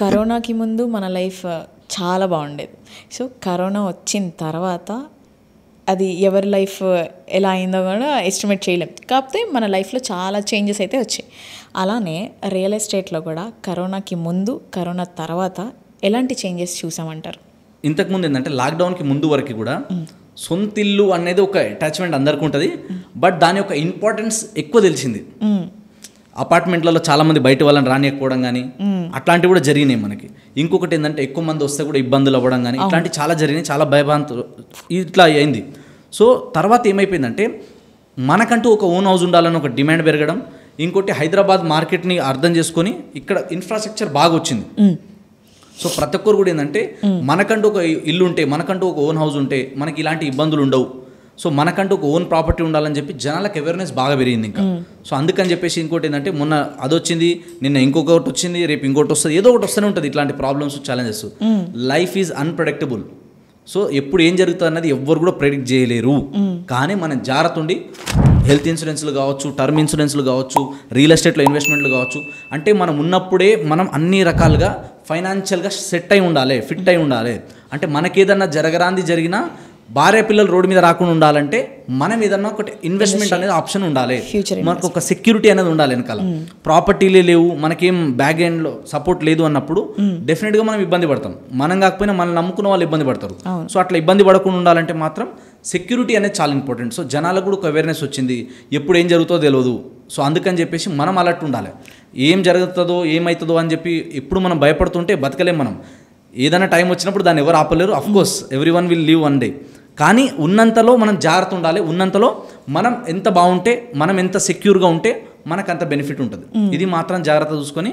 కరోనాకి ముందు మన లైఫ్ చాలా బాగుండేది. సో కరోనా వచ్చిన తర్వాత అది ఎవరి లైఫ్ ఎలా అయిందో కూడా ఎస్టిమేట్ చేయలేం. కాకపోతే మన లైఫ్లో చాలా చేంజెస్ అయితే వచ్చాయి. అలానే రియల్ ఎస్టేట్లో కూడా కరోనాకి ముందు కరోనా తర్వాత ఎలాంటి చేంజెస్ చూసామంటారు? ఇంతకుముందు ఏంటంటే లాక్డౌన్కి ముందు వరకు కూడా సొంత ఇల్లు అనేది ఒక అటాచ్మెంట్ అందరికీ ఉంటుంది. బట్ దాని యొక్క ఇంపార్టెన్స్ ఎక్కువ తెలిసింది. అపార్ట్మెంట్లలో చాలామంది బయట వాళ్ళని రానియకపోవడం కానీ అట్లాంటివి కూడా జరిగినాయి మనకి. ఇంకొకటి ఏంటంటే ఎక్కువ మంది వస్తే కూడా ఇబ్బందులు అవ్వడం కానీ ఇట్లాంటివి చాలా జరిగినాయి. చాలా భయభ్రాంతులు ఇట్లా అయింది. సో తర్వాత ఏమైపోయిందంటే మనకంటూ ఒక ఓన్ హౌస్ ఉండాలని ఒక డిమాండ్ పెరగడం. ఇంకోటి హైదరాబాద్ మార్కెట్ని అర్థం చేసుకొని ఇక్కడ ఇన్ఫ్రాస్ట్రక్చర్ బాగా వచ్చింది. సో ప్రతి ఒక్కరు కూడా ఏంటంటే మనకంటూ ఒక ఇల్లు ఉంటే, మనకంటూ ఒక ఓన్ హౌస్ ఉంటే మనకి ఇలాంటి ఇబ్బందులు ఉండవు. సో మనకంటూ ఒక ఓన్ ప్రాపర్టీ ఉండాలని చెప్పి జనాలకు అవేర్నెస్ బాగా పెరిగింది ఇంకా. సో అందుకని చెప్పేసి ఇంకోటి ఏంటంటే మొన్న అదొచ్చింది, నిన్న ఇంకొకటి వచ్చింది, రేపు ఇంకోటి వస్తుంది, ఏదో ఒకటి వస్తూనే ఉంటుంది. ఇట్లాంటి problems, challenges. Life is unpredictable. So ఎప్పుడు ఏం జరుగుతుంది అన్నది ఎవ్వరు కూడా ప్రెడిక్ట్ చేయలేరు. కానీ మనం జాగ్రత్త ఉండి హెల్త్ ఇన్సూరెన్స్లు కావచ్చు, టర్మ్ ఇన్సూరెన్స్లు కావచ్చు, రియల్ ఎస్టేట్లో ఇన్వెస్ట్మెంట్లు కావచ్చు, అంటే మనం ఉన్నప్పుడే మనం అన్ని రకాలుగా ఫైనాన్షియల్గా సెట్ అయి ఉండాలి, ఫిట్ అయి ఉండాలి. అంటే మనకేదన్నా జరగరాంది జరిగినా భార్య పిల్లలు రోడ్డు మీద రాకుండా ఉండాలంటే మనం ఏదన్నా ఒకటి ఇన్వెస్ట్మెంట్ అనేది ఆప్షన్ ఉండాలి. మనకు ఒక సెక్యూరిటీ అనేది ఉండాలి. వెనకాల ప్రాపర్టీలే లేవు, మనకేం బ్యాక్ ఎండ్లో సపోర్ట్ లేదు అన్నప్పుడు డెఫినెట్గా మనం ఇబ్బంది పడతాం. మనం కాకపోయినా మనం నమ్ముకున్న వాళ్ళు ఇబ్బంది పడతారు. సో అట్లా ఇబ్బంది పడకుండా ఉండాలంటే మాత్రం సెక్యూరిటీ అనేది చాలా ఇంపార్టెంట్. సో జనాలకు కూడా ఒక అవేర్నెస్ వచ్చింది, ఎప్పుడు ఏం జరుగుతుందో తెలియదు. సో అందుకని చెప్పేసి మనం అలర్ట్ ఉండాలి. ఏం జరుగుతుందో ఏమవుతుందో అని చెప్పి ఎప్పుడు మనం భయపడుతుంటే బతకలేం. మనం ఏదైనా టైం వచ్చినప్పుడు దాన్ని ఎవరు ఆపలేరు. Of course every one will leave one day. కానీ ఉన్నంతలో మనం జాగ్రత్త ఉండాలి. ఉన్నంతలో మనం ఎంత బాగుంటే, మనం ఎంత సెక్యూర్గా ఉంటే మనకు అంత బెనిఫిట్ ఉంటుంది. ఇది మాత్రం జాగ్రత్త చూసుకొని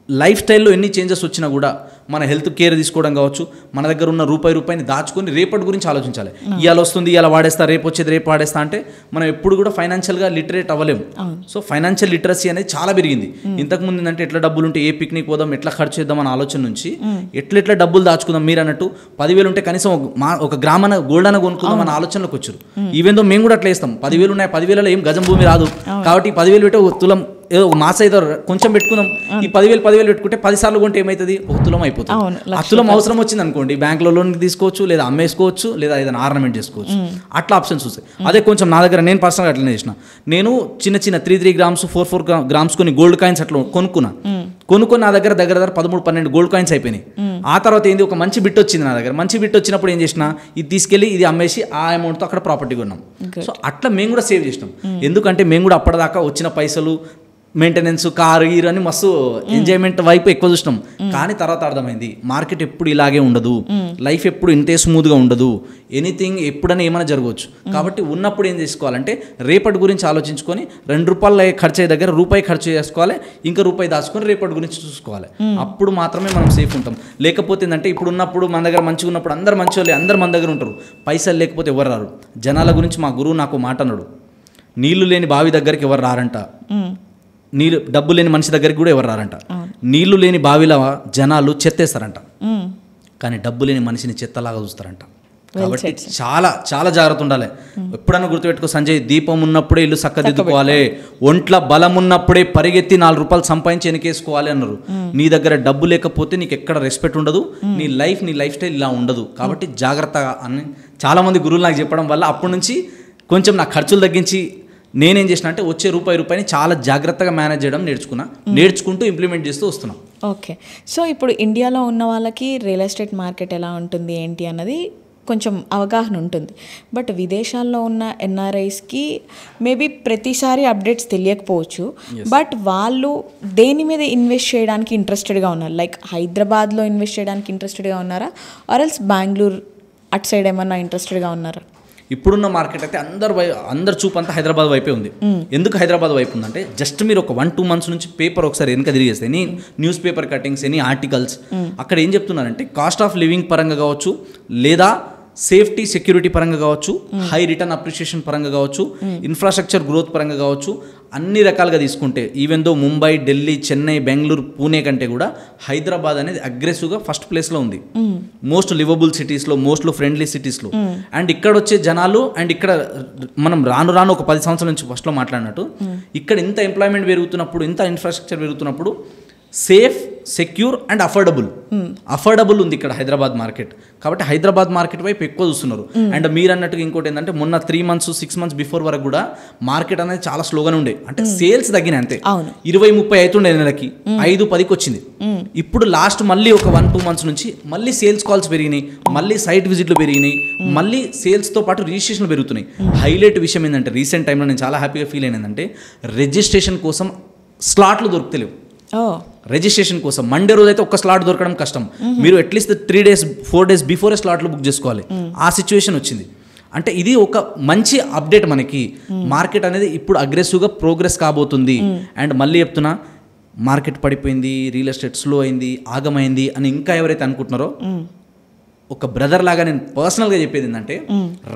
లైఫ్ స్టైల్లో ఎన్ని చేంజెస్ వచ్చినా కూడా మన హెల్త్ కేర్ తీసుకోవడం కావచ్చు, మన దగ్గర ఉన్న రూపాయిని దాచుకొని రేపటి గురించి ఆలోచించాలి. ఇవాళ వస్తుంది, ఇవాళ వాడేస్తా, రేపు వచ్చేది రేపు వాడేస్తా అంటే మనం ఎప్పుడు కూడా ఫైనాన్షియల్గా లిటరేట్ అవ్వలేము. సో ఫైనాన్షియల్ లిటరసీ అనేది చాలా పెరిగింది. ఇంతకుముందు ఏంటంటే ఎట్లా డబ్బులు ఉంటే ఏ పిక్నిక్ పోదాం, ఎట్లా ఖర్చు చేద్దాం అనే ఆలోచన నుంచి ఎట్లా డబ్బులు దాచుకుందాం. మీరు అన్నట్టు 10,000 ఉంటే కనీసం ఒక గ్రామాన గోల్డ్ అన్న కొనుక్కుందాం అనే ఆలోచనలోకి వచ్చారు. ఈవెన్ దో మేము కూడా అట్లా వేస్తాం. 10,000 ఉన్నాయి, 10,000లో ఏం గజం భూమి రాదు కాబట్టి 10,000 పెట్టి ఒక తులం ఏదో ఒక మాస అయితే కొంచెం పెట్టుకుందాం. ఈ 10,000 పెట్టుకుంటే 10 సార్లు కొంటే ఏమవుతుంది, ఒక తులం అయిపోతుంది. ఆ తులం అవసరం వచ్చింది అనుకోండి, బ్యాంక్లో లోన్ తీసుకోవచ్చు, లేదా అమ్మేసుకోవచ్చు, లేదా ఏదైనా ఆర్నమెంట్ చేసుకోవచ్చు. అట్లా ఆప్షన్స్ వస్తాయి. అదే కొంచెం నా దగ్గర నేను పర్సనల్గా అట్లనే చేసిన. నేను చిన్న 3 గ్రామ్స్ 4 గ్రామ్స్ కొన్ని గోల్డ్ కాయిన్స్ అట్లా కొనుక్కొని నా దగ్గర 13-12 గోల్డ్ కాయిన్స్ అయిపోయినాయి. ఆ తర్వాత ఏంది, ఒక మంచి బిట్ వచ్చింది నా దగ్గర. మంచి బిట్ వచ్చినప్పుడు ఏం చేసిన, ఇది తీసుకెళ్ళి ఇది అమ్మేసి ఆ అమౌంట్తో అక్కడ ప్రాపర్టీ కొన్నాం. సో అట్లా మేము కూడా సేవ్ చేసినాం. ఎందుకంటే మేము కూడా అప్పటిదాకా వచ్చిన పైసలు, మెయింటెనెన్స్, కారు గీరు అని మస్తు ఎంజాయ్మెంట్ వైపు ఎక్కువ చూసినాం. కానీ తర్వాత అర్థమైంది మార్కెట్ ఎప్పుడు ఇలాగే ఉండదు, లైఫ్ ఎప్పుడు ఇంతే స్మూత్గా ఉండదు, ఎనీథింగ్ ఎప్పుడైనా ఏమైనా జరగవచ్చు. కాబట్టి ఉన్నప్పుడు ఏం చేసుకోవాలంటే రేపటి గురించి ఆలోచించుకొని ₹2 ఖర్చు అయ్యే దగ్గర రూపాయి ఖర్చు చేసుకోవాలి, ఇంకా రూపాయి దాచుకొని రేపటి గురించి చూసుకోవాలి. అప్పుడు మాత్రమే మనం సేఫ్ ఉంటాం. లేకపోతే ఏంటంటే ఇప్పుడు ఉన్నప్పుడు మన దగ్గర మంచిగా ఉన్నప్పుడు అందరు మంచి వాళ్ళే, అందరు మన దగ్గర ఉంటారు. పైసలు లేకపోతే ఎవరు రారు. జనాల గురించి మా గురువు నాకు మాట అన్నాడు, నీళ్లు లేని బావి దగ్గరికి ఎవరు రారంట, డబ్బు లేని మనిషి దగ్గరికి కూడా ఎవరు రారంట. నీళ్లు లేని బావిలో జనాలు చెత్తేస్తారంట, కానీ డబ్బు లేని మనిషిని చెత్తలాగా చూస్తారంట. కాబట్టి చాలా చాలా జాగ్రత్త ఉండాలి. ఎప్పుడన్నా గుర్తుపెట్టుకో సంజయ్, దీపం ఉన్నప్పుడే ఇల్లు చక్కదిద్దుకోవాలి, ఒంట్ల బలం ఉన్నప్పుడే పరిగెత్తి ₹4 సంపాదించి వెనకేసుకోవాలి అన్నారు. నీ దగ్గర డబ్బు లేకపోతే నీకు ఎక్కడ రెస్పెక్ట్ ఉండదు, నీ లైఫ్ స్టైల్ ఇలా ఉండదు. కాబట్టి జాగ్రత్తగా అని చాలామంది గురువులు నాకు చెప్పడం వల్ల అప్పటి నుంచి కొంచెం నా ఖర్చులు తగ్గించి నేనేం చేసిన అంటే వచ్చే రూపాయిని చాలా జాగ్రత్తగా మేనేజ్ చేయడం నేర్చుకుంటూ ఇంప్లిమెంట్ చేస్తూ వస్తున్నాం. ఓకే. సో ఇప్పుడు ఇండియాలో ఉన్న వాళ్ళకి రియల్ ఎస్టేట్ మార్కెట్ ఎలా ఉంటుంది ఏంటి అన్నది కొంచెం అవగాహన ఉంటుంది. బట్ విదేశాల్లో ఉన్న ఎన్ఆర్ఐస్కి మేబీ ప్రతిసారి అప్డేట్స్ తెలియకపోవచ్చు. బట్ వాళ్ళు దేని మీద ఇన్వెస్ట్ చేయడానికి ఇంట్రెస్టెడ్గా ఉన్నారు? లైక్ హైదరాబాద్లో ఇన్వెస్ట్ చేయడానికి ఇంట్రెస్టెడ్గా ఉన్నారా, ఆర్ ఎల్స్ బెంగళూరు అటు సైడ్ ఏమన్నా ఇంట్రెస్టెడ్గా ఉన్నారా? ఇప్పుడున్న మార్కెట్ అయితే అందరు చూపు అంతా హైదరాబాద్ వైపే ఉంది. ఎందుకు హైదరాబాద్ వైపు ఉందంటే జస్ట్ మీరు ఒక 1-2 months నుంచి పేపర్ ఒకసారి వెనక తిరిగేస్తే, any newspaper cuttings, any articles, అక్కడ ఏం చెప్తున్నారంటే కాస్ట్ ఆఫ్ లివింగ్ పరంగా కావచ్చు, లేదా సేఫ్టీ సెక్యూరిటీ పరంగా కావచ్చు, హై రిటర్న్ అప్రిషియేషన్ పరంగా కావచ్చు, ఇన్ఫ్రాస్ట్రక్చర్ గ్రోత్ పరంగా కావచ్చు, అన్ని రకాలుగా తీసుకుంటే ఈవెన్ దో ముంబై, ఢిల్లీ, చెన్నై, బెంగళూరు, పూణే కంటే కూడా హైదరాబాద్ అనేది అగ్రెసివ్గా ఫస్ట్ ప్లేస్లో ఉంది. మోస్ట్ లివబుల్ సిటీస్లో, మోస్ట్ ఫ్రెండ్లీ సిటీస్లో. అండ్ ఇక్కడ వచ్చే జనాలు, అండ్ ఇక్కడ మనం రాను ఒక 10 సంవత్సరాల నుంచి ఫస్ట్లో మాట్లాడినట్టు ఇక్కడ ఇంత ఎంప్లాయ్మెంట్ పెరుగుతున్నప్పుడు, ఇంత ఇన్ఫ్రాస్ట్రక్చర్ పెరుగుతున్నప్పుడు సేఫ్, సెక్యూర్ అండ్ అఫోర్డబుల్ ఉంది ఇక్కడ హైదరాబాద్ మార్కెట్. కాబట్టి హైదరాబాద్ మార్కెట్ వైపు ఎక్కువ చూస్తున్నారు. అండ్ మీరు అన్నట్టుగా ఇంకోటి ఏంటంటే మొన్న 3 months 6 months బిఫోర్ వరకు కూడా మార్కెట్ అనేది చాలా స్లోగానే ఉండే, అంటే సేల్స్ తగ్గినాయి అంతే. 20-30 అవుతుండే నెలకి, 5-10కి వచ్చింది. ఇప్పుడు లాస్ట్ మళ్ళీ ఒక 1-2 months నుంచి మళ్ళీ సేల్స్ కాల్స్ పెరిగినాయి, మళ్ళీ సైట్ విజిట్లు పెరిగినాయి, మళ్ళీ సేల్స్తో పాటు రిజిస్ట్రేషన్లు పెరుగుతున్నాయి. హైలైట్ విషయం ఏంటంటే రీసెంట్ టైంలో నేను చాలా హ్యాపీగా ఫీల్ అయినందంటే రిజిస్ట్రేషన్ కోసం స్లాట్లు దొరుకుతలేవు. రిజిస్ట్రేషన్ కోసం మండే రోజు అయితే ఒక్క స్లాట్ దొరకడం కష్టం. మీరు అట్లీస్ట్ 3 days 4 days బిఫోరే స్లాట్లు బుక్ చేసుకోవాలి. ఆ సిచ్యువేషన్ వచ్చింది. అంటే ఇది ఒక మంచి అప్డేట్ మనకి. మార్కెట్ అనేది ఇప్పుడు అగ్రెసివ్గా ప్రోగ్రెస్ కాబోతుంది. అండ్ మళ్ళీ చెప్తున్నా, మార్కెట్ పడిపోయింది, రియల్ ఎస్టేట్ స్లో అయింది, ఆగమైంది అని ఇంకా ఎవరైతే అనుకుంటున్నారో, ఒక బ్రదర్ లాగా నేను పర్సనల్గా చెప్పేది ఏంటంటే,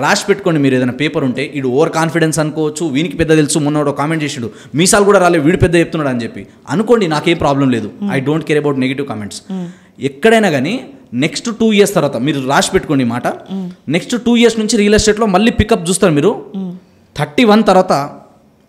రాసి పెట్టుకోండి. మీరు ఏదైనా పేపర్ ఉంటే, ఇడు ఓవర్ కాన్ఫిడెన్స్ అనుకోవచ్చు, వీనికి పెద్ద తెలుసు, మొన్న కామెంట్ చేసాడు మీసాలు కూడా రాలేదు, వీడు పెద్ద చెప్తున్నాడు అని చెప్పి అనుకోండి. నాకేం ప్రాబ్లం లేదు. I don't care about negative comments. ఎక్కడైనా కానీ నెక్స్ట్ 2 years తర్వాత మీరు రాసి పెట్టుకోండి మాట, నెక్స్ట్ 2 years నుంచి రియల్ ఎస్టేట్లో మళ్ళీ పికప్ చూస్తారు మీరు. 31 తర్వాత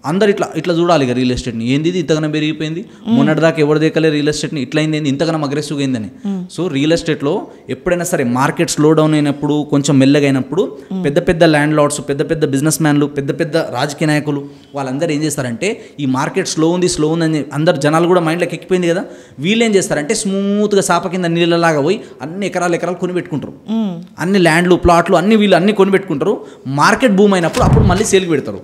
అందరు ఇట్లా చూడాలి ఇక రియల్ ఎస్టేట్ని. ఏంది ఇది ఇంతగానో పెరిగిపోయింది, మొన్నటిదాకా ఎవరు దేకలే రియల్ ఎస్టేట్ని, ఇట్లా అయింది ఏంది, ఇంతగానో అగ్రెసివ్గా అయిందని. సో రియల్ ఎస్టేట్లో ఎప్పుడైనా సరే మార్కెట్ స్లో డౌన్ అయినప్పుడు, కొంచెం మెల్లగా అయినప్పుడు, పెద్ద పెద్ద ల్యాండ్ లార్డ్స్, పెద్ద పెద్ద బిజినెస్ మ్యాన్లు, పెద్ద పెద్ద రాజకీయ నాయకులు వాళ్ళందరూ ఏం చేస్తారంటే, ఈ మార్కెట్ స్లో ఉంది అని అందరు జనాలు కూడా మైండ్లోకి ఎక్కిపోయింది కదా, వీళ్ళు ఏం చేస్తారంటే స్మూత్గా సాప కింద నీళ్ళలాగా పోయి అన్ని ఎకరాలు కొని పెట్టుకుంటారు. అన్ని ల్యాండ్లు, ప్లాట్లు అన్ని వీళ్ళు అన్ని కొని పెట్టుకుంటారు. మార్కెట్ బూమ్ అయినప్పుడు అప్పుడు మళ్ళీ సేల్కి పెడతారు.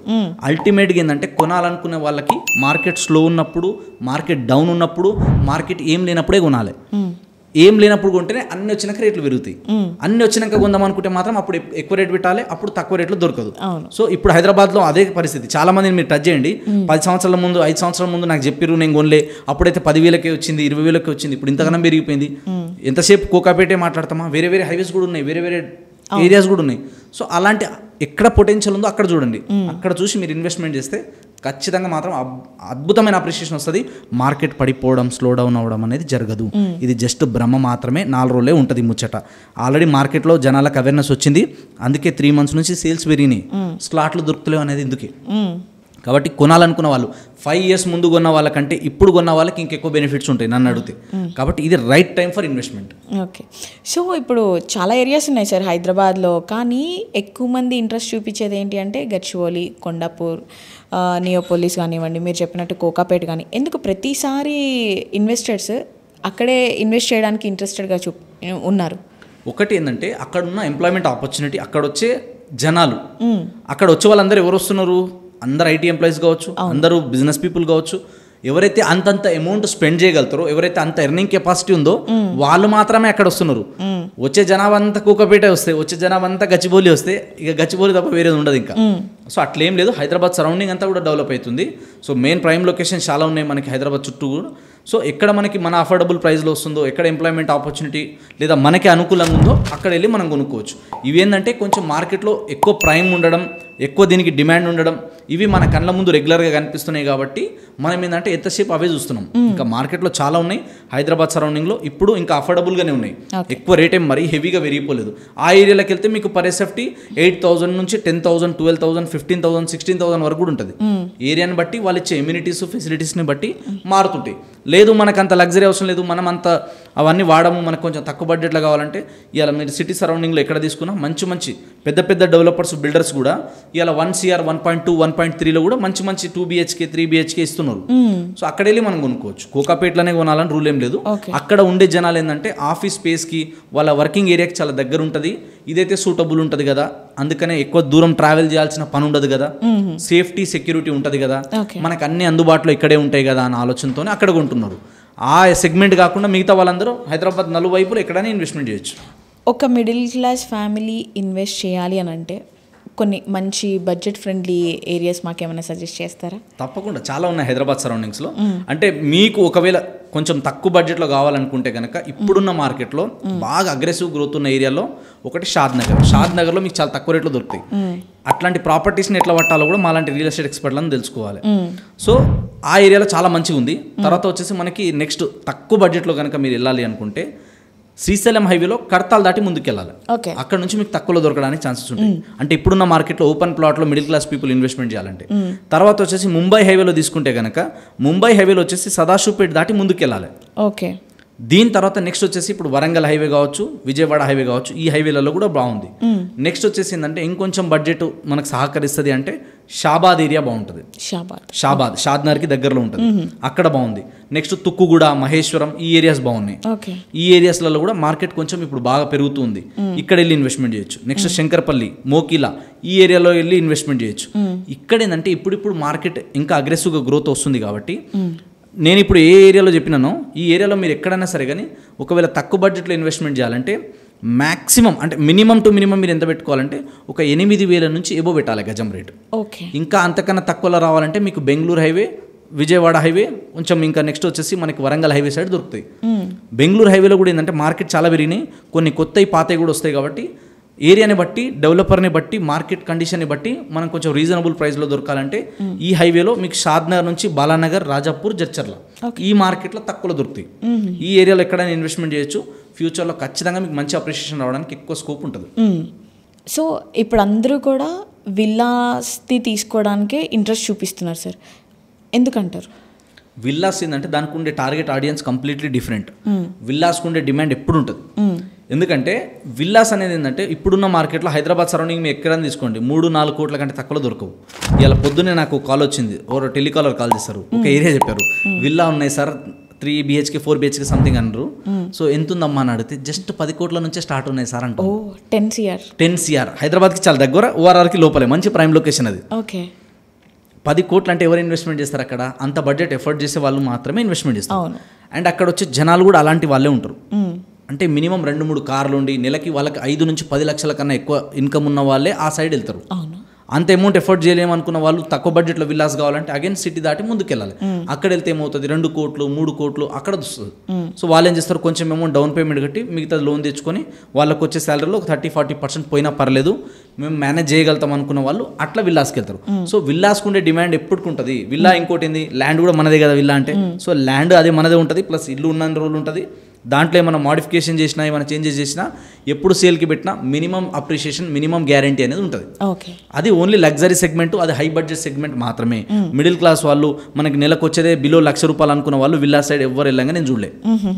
అల్టిమేట్గా ఏంటంటే, కొనాలనుకునే వాళ్ళకి మార్కెట్ స్లో ఉన్నప్పుడు, మార్కెట్ డౌన్ ఉన్నప్పుడు, మార్కెట్ ఏం లేనప్పుడే కొనాలి. ఏం లేనప్పుడు కొంటేనే అన్ని వచ్చినాక రేట్లు పెరుగుతాయి. అన్ని వచ్చినాక కొందాం అనుకుంటే మాత్రం అప్పుడు ఎక్కువ రేట్ పెట్టాలి, అప్పుడు తక్కువ రేట్లో దొరకదు. సో ఇప్పుడు హైదరాబాద్లో అదే పరిస్థితి. చాలా మందిని మీరు టచ్ చేయండి, 10 సంవత్సరాల ముందు 5 సంవత్సరాల ముందు నాకు చెప్పిర్రు నేను కొనలే, అప్పుడైతే 10,000కే వచ్చింది, 20,000కే వచ్చింది. ఇప్పుడు ఇంతకన్నా పెరిగిపోయింది. ఎంతసేపు కోకాపేటే మాట్లాడతామా, వేరే వేరే హైవేస్ కూడా ఉన్నాయి, వేరే వేరే ఏరియాస్ కూడా ఉన్నాయి. సో అలాంటి ఎక్కడ పొటెన్షియల్ ఉందో అక్కడ చూడండి. అక్కడ చూసి మీరు ఇన్వెస్ట్మెంట్ చేస్తే ఖచ్చితంగా మాత్రం అద్భుతమైన అప్రిషియేషన్ వస్తుంది. మార్కెట్ పడిపోవడం, స్లో డౌన్ అవ్వడం అనేది జరగదు. ఇది జస్ట్ భ్రమ మాత్రమే. 4 రోజులే ఉంటుంది ముచ్చట. ఆల్రెడీ మార్కెట్లో జనాలకు అవేర్నెస్ వచ్చింది, అందుకే 3 months నుంచి సేల్స్ పెరిగినాయి. స్లాట్లు దొరుకుతలేవు అనేది ఇందుకే. కాబట్టి కొనాలనుకున్న వాళ్ళు 5 years ముందు కొన్న వాళ్ళకంటే ఇప్పుడు కొన్న వాళ్ళకి ఇంకెక్కువ బెనిఫిట్స్ ఉంటాయి నన్ను అడిగితే. కాబట్టి ఇది right time for investment. Okay. So ఇప్పుడు చాలా ఏరియాస్ ఉన్నాయి సార్ హైదరాబాద్లో, కానీ ఎక్కువ మంది ఇంట్రెస్ట్ చూపించేది ఏంటి అంటే గచ్చిబౌలి, కొండాపూర్, నియోపోలిస్ కానివ్వండి, మీరు చెప్పినట్టు కోకాపేట కానీ. ఎందుకు ప్రతిసారి ఇన్వెస్టర్స్ అక్కడే ఇన్వెస్ట్ చేయడానికి ఇంట్రెస్టెడ్గా ఉన్నారు? ఒకటి ఏంటంటే, అక్కడున్న ఎంప్లాయ్మెంట్ ఆపర్చునిటీ, అక్కడ వచ్చే జనాలు, అక్కడ వచ్చే వాళ్ళందరూ ఎవరు వస్తున్నారు? అందరు ఐటీ ఎంప్లాయీస్ కావచ్చు, అందరూ బిజినెస్ పీపుల్ కావచ్చు. ఎవరైతే అంతంత అమౌంట్ స్పెండ్ చేయగలుగుతారో, ఎవరైతే అంత ఎర్నింగ్ కెపాసిటీ ఉందో వాళ్ళు మాత్రమే అక్కడ వస్తున్నారు. వచ్చే జనాభా అంతా కూకపేట వస్తే, వచ్చే జనాభా అంతా గచ్చిబౌలి వస్తే, ఇక గచ్చిబౌలి తప్ప వేరేది ఉండదు ఇంకా. సో అట్లేం లేదు, హైదరాబాద్ సరౌండింగ్ అంతా కూడా డెవలప్ అవుతుంది. సో మెయిన్ ప్రైమ్ లొకేషన్ చాలా ఉన్నాయి మనకి హైదరాబాద్ చుట్టూ కూడా. సో ఎక్కడ మనకి మన అఫోర్డబుల్ ప్రైస్లో వస్తుందో, ఎక్కడ ఎంప్లాయ్మెంట్ ఆపర్చునిటీ లేదా మనకి అనుకూలంగా ఉందో అక్కడ వెళ్ళి మనం కొనుక్కోవచ్చు. ఇవేంటంటే కొంచెం మార్కెట్లో ఎక్కువ ప్రైమ్ ఉండడం, ఎక్కువ దీనికి డిమాండ్ ఉండడం, ఇవి మన కళ్ళ ముందు రెగ్యులర్గా కనిపిస్తున్నాయి. కాబట్టి మనం ఏంటంటే ఎంతసేపు అవే చూస్తున్నాం. ఇంకా మార్కెట్లో చాలా ఉన్నాయి హైదరాబాద్ సరౌండింగ్లో, ఇప్పుడు ఇంకా అఫోర్డబుల్గానే ఉన్నాయి. ఎక్కువ రేట్ ఏం మరీ హెవీగా పెరిగిపోలేదు. ఆ ఏరియాలోకి వెళ్తే మీకు పర్ ఎస్ఎఫ్టీ 8,000 నుంచి 10,000, 12,000, 15,000, 16,000 వరకు కూడా ఉంటుంది. ఏరియాని బట్టి వాళ్ళు ఇచ్చే ఎమ్యూనిటీస్, ఫెసిలిటీస్ని బట్టి మారుతుంటాయి. లేదు మనకు అంత లగ్జరీ అవసరం లేదు, మనం అంత అవన్నీ వాడము, మనకు కొంచెం తక్కువ బడ్జెట్లో కావాలంటే ఇవాళ మీరు సిటీ సరౌండింగ్లో ఎక్కడ తీసుకున్నా మంచి పెద్ద పెద్ద డెవలపర్స్, బిల్డర్స్ కూడా ఇవాళ 1 CR, 1.2, 1.3లో కూడా మంచి 2 BHK, 3 BHK ఇస్తున్నారు. సో అక్కడ వెళ్ళి మనం కొనుక్కోవచ్చు. కోకాపేటలోనే కొనాలని రూల్ ఏం లేదు. అక్కడ ఉండే జనాలు ఏంటంటే ఆఫీస్ స్పేస్కి, వాళ్ళ వర్కింగ్ ఏరియాకి చాలా దగ్గర ఉంటుంది. ఇదైతే సూటబుల్ ఉంటుంది కదా, అందుకనే ఎక్కువ దూరం ట్రావెల్ చేయాల్సిన పని ఉండదు కదా, సేఫ్టీ సెక్యూరిటీ ఉంటుంది కదా, మనకు అన్ని అందుబాటులో ఇక్కడే ఉంటాయి కదా అన్న ఆలోచనతోనే అక్కడ కొంటున్నారు. ఆ సెగ్మెంట్ కాకుండా మిగతా వాళ్ళందరూ హైదరాబాద్ నలువైపులు ఎక్కడైనా ఇన్వెస్ట్మెంట్ చేయొచ్చు. ఒక మిడిల్ క్లాస్ ఫ్యామిలీ ఇన్వెస్ట్ చేయాలి అని అంటే కొన్ని మంచి బడ్జెట్ ఫ్రెండ్లీ ఏరియాస్ మాకేమైనా సజెస్ట్ చేస్తారా? తప్పకుండా చాలా ఉన్నాయి హైదరాబాద్ సరౌండింగ్స్లో. అంటే మీకు ఒకవేళ కొంచెం తక్కువ బడ్జెట్లో కావాలనుకుంటే కనుక ఇప్పుడున్న మార్కెట్లో బాగా అగ్రెసివ్ గ్రోత్ ఉన్న ఏరియాలో ఒకటి షాద్ నగర్లో మీకు చాలా తక్కువ రేట్లో దొరుకుతాయి. అట్లాంటి ప్రాపర్టీస్ని ఎట్లా పట్టాలో కూడా మాలాంటి రియల్ ఎస్టేట్ ఎక్స్పర్ట్లను తెలుసుకోవాలి. సో ఆ ఏరియాలో చాలా మంచిగా ఉంది. తర్వాత వచ్చేసి మనకి నెక్స్ట్ తక్కువ బడ్జెట్లో కనుక మీరు వెళ్ళాలి అనుకుంటే శ్రీశైలం హైవేలో కడతాలు దాటి ముందుకెళ్ళాలి. ఓకే. అక్కడ నుంచి మీకు తక్కువలో దొరకడానికి ఛాన్సెస్ ఉంటాయి. అంటే ఇప్పుడున్న మార్కెట్లో ఓపెన్ ప్లాట్లో మిడిల్ క్లాస్ పీపుల్ ఇన్వెస్ట్మెంట్ చేయాలంటే. తర్వాత వచ్చేసి ముంబై హైవేలో తీసుకుంటే కనుక ముంబై హైవేలో వచ్చేసి సదాశివపేట దాటి ముందుకెళ్ళాలి. ఓకే. దీని తర్వాత నెక్స్ట్ వచ్చేసి ఇప్పుడు వరంగల్ హైవే కావచ్చు, విజయవాడ హైవే కావచ్చు, ఈ హైవేలలో కూడా బాగుంది. నెక్స్ట్ వచ్చేసి ఏంటంటే ఇంకొంచెం బడ్జెట్ మనకు సహకరిస్తుంది అంటే షాబాద్ ఏరియా బాగుంటుంది. షాద్నగర్కి దగ్గరలో ఉంటుంది, అక్కడ బాగుంది. నెక్స్ట్ తుక్కుగూడ, మహేశ్వరం, ఈ ఏరియాస్ బాగున్నాయి. ఈ ఏరియాస్లలో కూడా మార్కెట్ కొంచెం ఇప్పుడు బాగా పెరుగుతుంది, ఇక్కడ వెళ్ళి ఇన్వెస్ట్మెంట్ చేయొచ్చు. నెక్స్ట్ శంకరపల్లి, మోకిలా, ఈ ఏరియాలో వెళ్ళి ఇన్వెస్ట్మెంట్ చేయొచ్చు. ఇక్కడ ఏంటంటే ఇప్పుడు మార్కెట్ ఇంకా అగ్రెసివ్గా గ్రోత్ వస్తుంది కాబట్టి నేను ఇప్పుడు ఏ ఏరియాలో చెప్పినానో ఈ ఏరియాలో మీరు ఎక్కడైనా సరే కానీ ఒకవేళ తక్కువ బడ్జెట్లో ఇన్వెస్ట్మెంట్ చేయాలంటే మ్యాక్సిమం అంటే మినిమం టు మినిమం మీరు ఎంత పెట్టుకోవాలంటే ఒక 8,000 నుంచి ఎబో పెట్టాలి గజం రేటు. ఓకే. ఇంకా అంతకన్నా తక్కువలో రావాలంటే మీకు బెంగళూరు హైవే, విజయవాడ హైవే, కొంచెం ఇంకా నెక్స్ట్ వచ్చేసి మనకి వరంగల్ హైవే సైడ్ దొరుకుతాయి. బెంగళూరు హైవేలో కూడా ఏంటంటే మార్కెట్ చాలా పెరిగినాయి, కొన్ని కొత్తవి పాతవి కూడా వస్తాయి కాబట్టి ఏరియాని బట్టి, డెవలపర్ని బట్టి, మార్కెట్ కండిషన్ని బట్టి మనం కొంచెం రీజనబుల్ ప్రైస్లో దొరకాలంటే ఈ హైవేలో మీకు షాద్నగర్ నుంచి బాలానగర్, రాజాపూర్, జడ్చర్ల ఈ మార్కెట్లో తక్కువలో దొరుకుతాయి. ఈ ఏరియాలో ఎక్కడైనా ఇన్వెస్ట్మెంట్ చేయొచ్చు. ఫ్యూచర్లో ఖచ్చితంగా మీకు మంచి అప్రిషియేషన్ రావడానికి ఎక్కువ స్కోప్ ఉంటుంది. సో ఇప్పుడు అందరూ కూడా విల్లాస్ది తీసుకోవడానికే ఇంట్రెస్ట్ చూపిస్తున్నారు సార్, ఎందుకంటారు? విల్లాస్ ఏంటంటే దానికి ఉండే టార్గెట్ ఆడియన్స్ కంప్లీట్లీ డిఫరెంట్. విల్లాస్కి ఉండే డిమాండ్ ఎప్పుడు ఉంటుంది. ఎందుకంటే విల్లాస్ అనేది ఏంటంటే ఇప్పుడున్న మార్కెట్లో హైదరాబాద్ సరౌండింగ్ మీరు ఎక్కడైనా తీసుకోండి 3-4 కోట్ల కంటే తక్కువలో దొరకవు. ఇలా పొద్దున్నే నాకు కాల్ వచ్చింది, ఎవరో టెలికాలర్ కాల్ చేస్తారు, ఒక ఏరియా చెప్పారు, విల్లా ఉన్నాయి సార్ 3 BHK 4 BHK సంథింగ్ అన్నారు. సో ఎంత ఉందమ్మా అని అడిగితే జస్ట్ 10 కోట్ల నుంచే స్టార్ట్ ఉన్నాయి సార్ అంటారు. 10 CR హైదరాబాద్కి చాలా దగ్గర, ORRకి లోపలే, మంచి ప్రైమ్ లొకేషన్ అది. ఓకే. 10 కోట్లు అంటే ఎవరు ఇన్వెస్ట్మెంట్ చేస్తారు అక్కడ? అంత బడ్జెట్ ఎఫర్ట్ చేసే వాళ్ళు మాత్రమే ఇన్వెస్ట్మెంట్ చేస్తారు. అండ్ అక్కడ వచ్చే జనాలు కూడా అలాంటి వాళ్ళే ఉంటారు. అంటే మినిమం 2-3 కార్లు ఉండి నెలకి వాళ్ళకి 5 నుంచి 10 లక్షల కన్నా ఎక్కువ ఇన్కమ్ ఉన్న వాళ్ళే ఆ సైడ్ వెళ్తారు. అంత అమౌంట్ ఎఫర్ట్ చేయలేము అనుకున్న వాళ్ళు తక్కువ బడ్జెట్లో విల్లాస్ కావాలంటే అగైన్ సిటీ దాటి ముందుకు వెళ్ళాలి. అక్కడ వెళ్తే ఏమవుతుంది, 2 కోట్లు 3 కోట్లు అక్కడ వస్తుంది. సో వాళ్ళు ఏం చేస్తారు, కొంచెం అమౌంట్ డౌన్ పేమెంట్ కట్టి మిగతా లోన్ తెచ్చుకొని వాళ్ళకి వచ్చే శాలరీలో ఒక 30-40% పోయినా పర్లేదు, మేము మేనేజ్ చేయగలుగుతాం అనుకున్న వాళ్ళు అట్లా విల్లాస్కి వెళ్తారు. సో విల్లాస్కి ఉండే డిమాండ్ ఎప్పటికి ఉంటుంది. విల్లా ఇంకోటి ఏంది, ల్యాండ్ కూడా మనదే కదా విల్లా అంటే. సో ల్యాండ్ అదే మనదే ఉంటుంది, ప్లస్ ఇల్లు ఉన్న రోజులు ఉంటుంది. దాంట్లో ఏమైనా మోడిఫికేషన్ చేసినా, ఏమైనా చేంజెస్ చేసినా, ఎప్పుడు సేల్కి పెట్టినా మినిమం అప్రిషియేషన్, మినిమం గ్యారంటీ అనేది ఉంటుంది. అది ఓన్లీ లగ్జరీ సెగ్మెంట్, అది హై బడ్జెట్ సెగ్మెంట్ మాత్రమే. మిడిల్ క్లాస్ వాళ్ళు మనకి నెలకు వచ్చేదే బిలో ₹1,00,000 అనుకున్న వాళ్ళు విల్లా సైడ్ ఎవరు వెళ్ళంగా నేను చూడలే.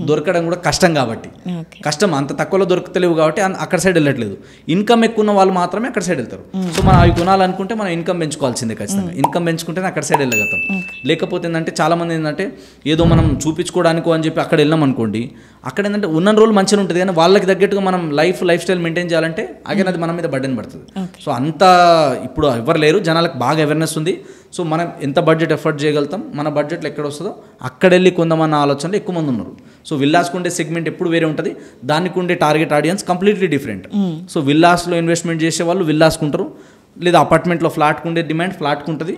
దొరకడం కూడా కష్టం కాబట్టి, కష్టం అంత తక్కువలో దొరకలేవు కాబట్టి అక్కడ సైడ్ వెళ్ళట్లేదు. ఇన్కమ్ ఎక్కువ ఉన్న వాళ్ళు మాత్రమే అక్కడ సైడ్ వెళ్తారు. సో మనం అవి కొనాలనుకుంటే మనం ఇన్కమ్ పెంచుకోవాల్సిందే ఖచ్చితంగా. ఇన్కమ్ పెంచుకుంటేనే అక్కడ సైడ్ వెళ్ళగలుగుతాం. లేకపోతే ఏంటంటే చాలామంది ఏంటంటే ఏదో మనం చూపించుకోవడానికో అని చెప్పి అక్కడ వెళ్ళాం అనుకోండి, అక్కడ ఏంటంటే ఉన్న రోజులు మంచిగా ఉంటుంది కానీ వాళ్ళకి తగ్గట్టుగా మనం లైఫ్ స్టైల్ మెయింటైన్ చేయాలంటే అగైన్ అది మన మీద బర్డెన్ పడుతుంది. సో అంతా ఇప్పుడు ఎవరు లేరు, జనాలకు బాగా అవేర్నెస్ ఉంది. సో మనం ఎంత బడ్జెట్ ఎఫర్ట్ చేయగలుగుతాం, మన బడ్జెట్లో ఎక్కడ వస్తుందో అక్కడ వెళ్ళి కొందామన్న ఆలోచనలు ఎక్కువ మంది ఉన్నారు. సో విల్లాస్కి ఉండే సెగ్మెంట్ ఎప్పుడు వేరే ఉంటుంది, దానికి ఉండే target audience completely different. So విల్లాస్లో ఇన్వెస్ట్మెంట్ చేసే వాళ్ళు విల్లాస్కుంటారు, లేదా అపార్ట్మెంట్లో ఫ్లాట్కి ఉండే డిమాండ్ ఫ్లాట్కి ఉంటుంది,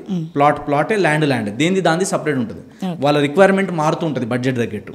ప్లాటే, ల్యాండ్ దేనిది దాన్ని సపరేట్ ఉంటుంది. వాళ్ళ రిక్వైర్మెంట్ మారుతూ ఉంటుంది బడ్జెట్ తగ్గట్టు.